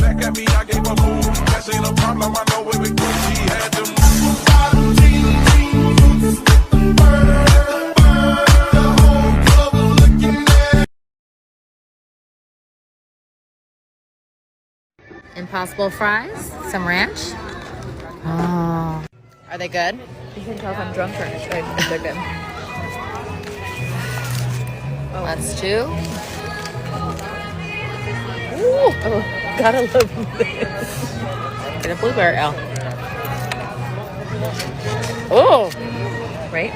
back at me, I gave a move. That ain't a problem, I know it with Gucci. Had them Impossible fries, some ranch. Oh, are they good? You can tell if I'm drunk or if they're good. Oh. That's two. Ooh, oh, gotta love this. Get a blueberry. Oh, Right?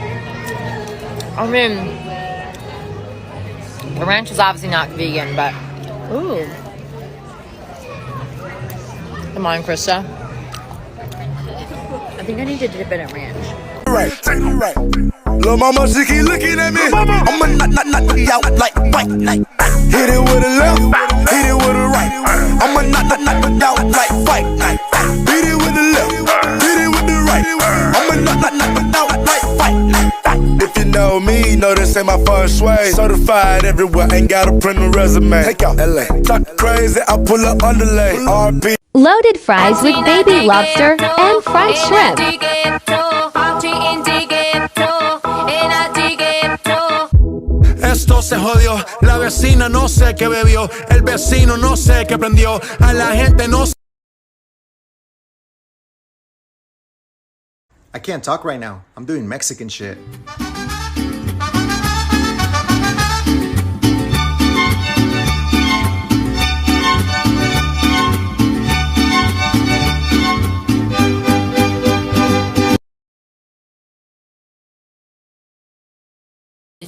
I mean, the ranch is obviously not vegan, but Ooh. come on, Krista. I think I need to dip it in ranch. Right, right. Lil' mama, she keep looking at me. I'ma knock you out like white. Hit it with a left, hit it with a right. I'ma knock you out like white. Hit it with the left, hit it with the right. I'ma knock you out like white. If you know me, know this ain't my first sway. Certified everywhere, ain't gotta print a resume. Take out LA, talk crazy, I pull up underlay. RP. Loaded fries with baby lobster and fried shrimp. Esto se jodió, la vecina no sé qué bebió, el vecino no sé qué prendió, a la gente no sé. I can't talk right now. I'm doing Mexican shit.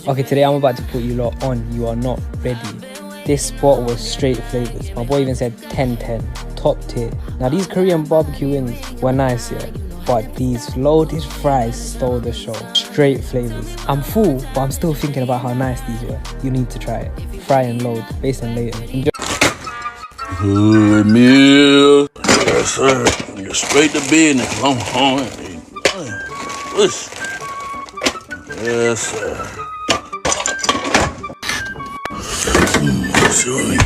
Okay, today I'm about to put you lot on. You are not ready. This spot was straight flavors. My boy even said 10-10, top tier. Now these Korean barbecue wings were nice, yeah, but these loaded fries stole the show. Straight flavors. I'm full, but I'm still thinking about how nice these were. You need to try it. Fry and load, based on Leighton. Enjoy. Good meal. Yes, sir. You're straight to business. I'm hungry. Yes, sir. Sure.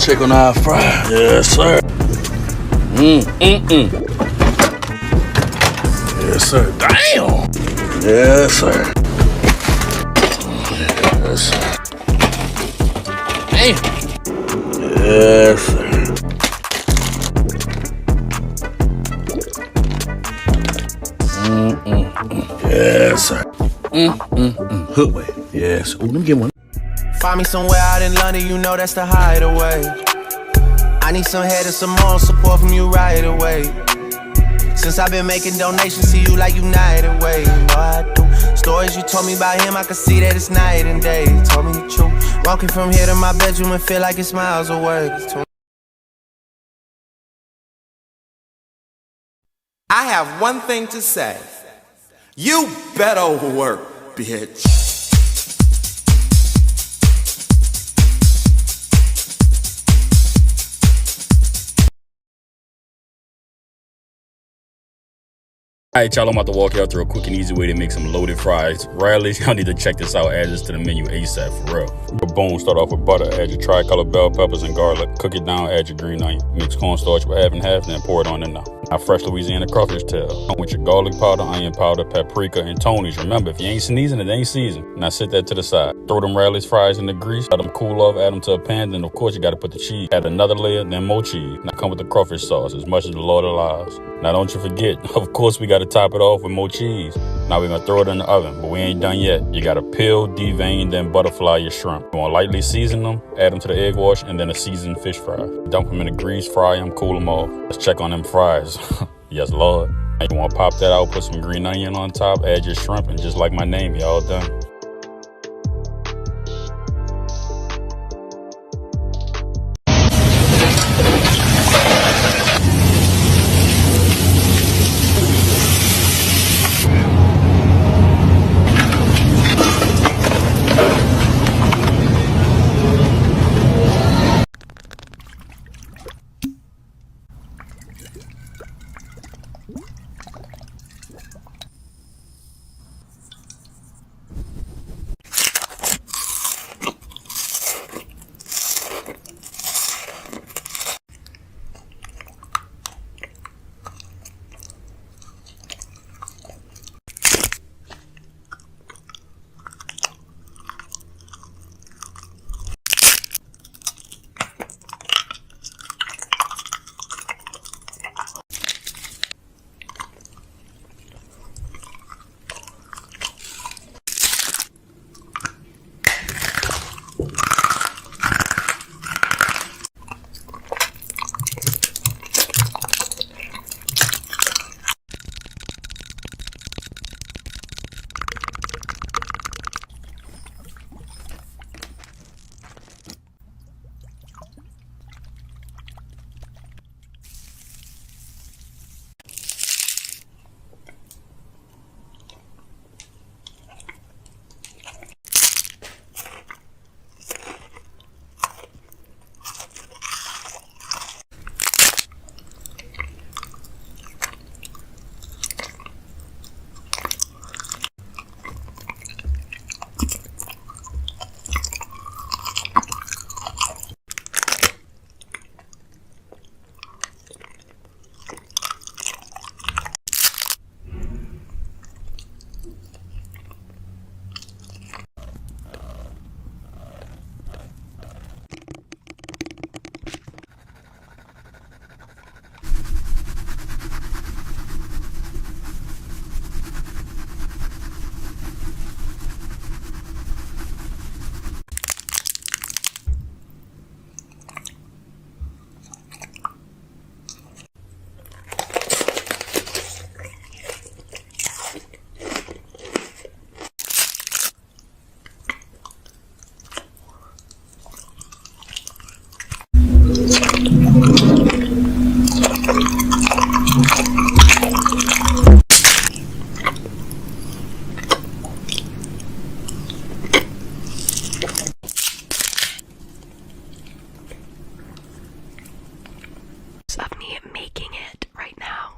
Chicken eye fry. Yes, sir. Yes, sir. Damn. Yes, sir. Yes, sir. Damn. Yes, sir. Yes, sir. Hook way. Yes. Oh, let me get one. Find me somewhere out in London, you know that's the hideaway. I need some head and some moral support from you right away. Since I've been making donations to you like United Way, you know I do. Stories you told me about him, I can see that it's night and day. You told me the truth. Walking from here to my bedroom and feel like it's miles away. I have one thing to say. You better work, bitch. Alright, y'all, I'm about to walk y'all through a quick and easy way to make some loaded fries. Rallies, y'all need to check this out. Add this to the menu ASAP, for real. Boom, start off with butter, add your tricolor bell peppers and garlic. Cook it down, add your green onion. Mix cornstarch with half and half, then pour it on in now. Now, fresh Louisiana crawfish tail. With your garlic powder, onion powder, paprika, and Tony's. Remember, if you ain't sneezing, it ain't seasoned. Now sit that to the side. Throw them Rallies fries in the grease, let them cool off, add them to a pan, then of course you gotta put the cheese. Add another layer, then more cheese. Now come with the crawfish sauce, as much as the Lord allows. Now don't you forget, of course we gotta top it off with more cheese. Now we're gonna throw it in the oven, but we ain't done yet. You gotta peel, devein, then butterfly your shrimp. You wanna lightly season them, add them to the egg wash, and then a seasoned fish fry. Dump them in the grease, fry them, cool them off. Let's check on them fries. Yes, Lord. And you wanna pop that out, put some green onion on top, add your shrimp, and just like my name, y'all done. Of me making it right now.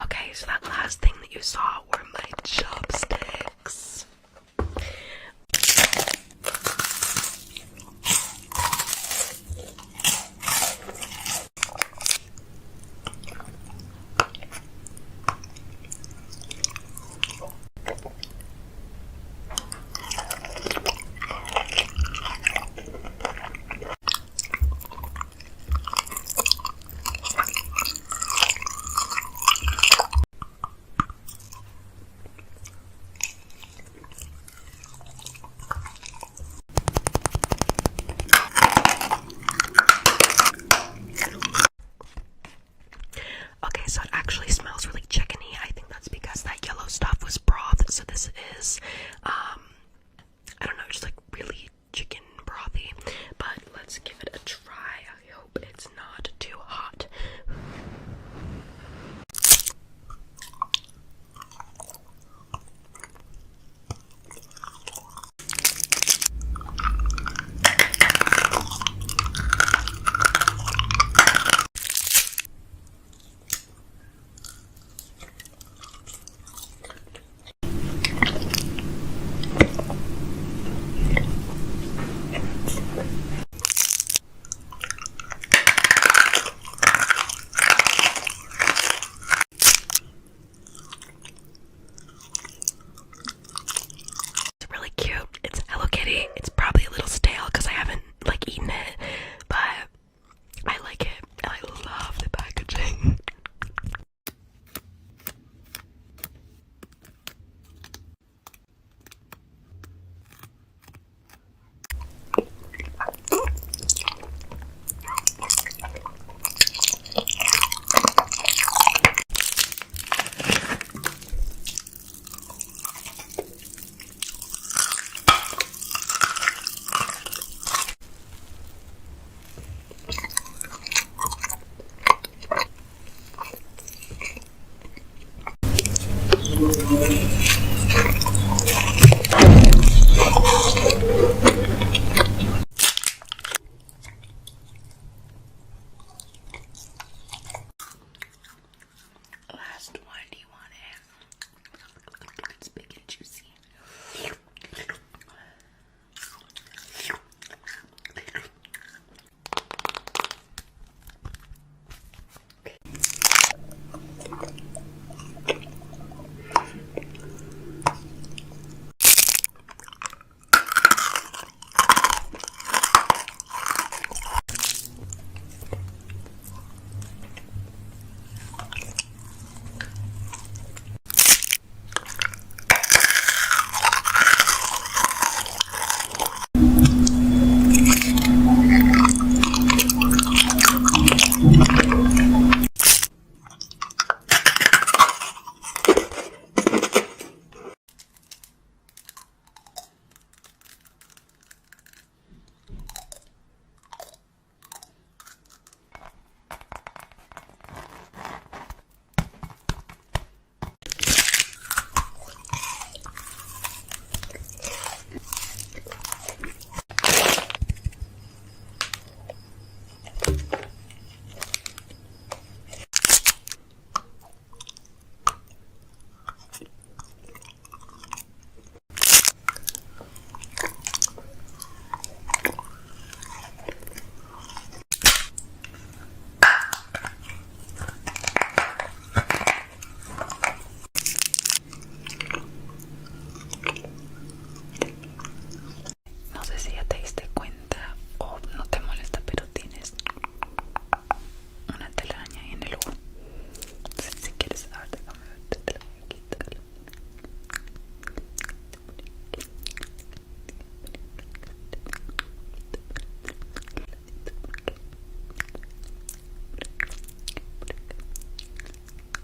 Okay, so that last thing that you saw were my chopsticks. Okay, so it actually smells really chickeny. I think that's because that yellow stuff was broth. So this is, I don't know, just like really chicken brothy. But let's give it a try. I hope it's not too hot. It's really cute. It's Hello Kitty. It's probably a little stale because I haven't like eaten it, but I like it and I love the packaging.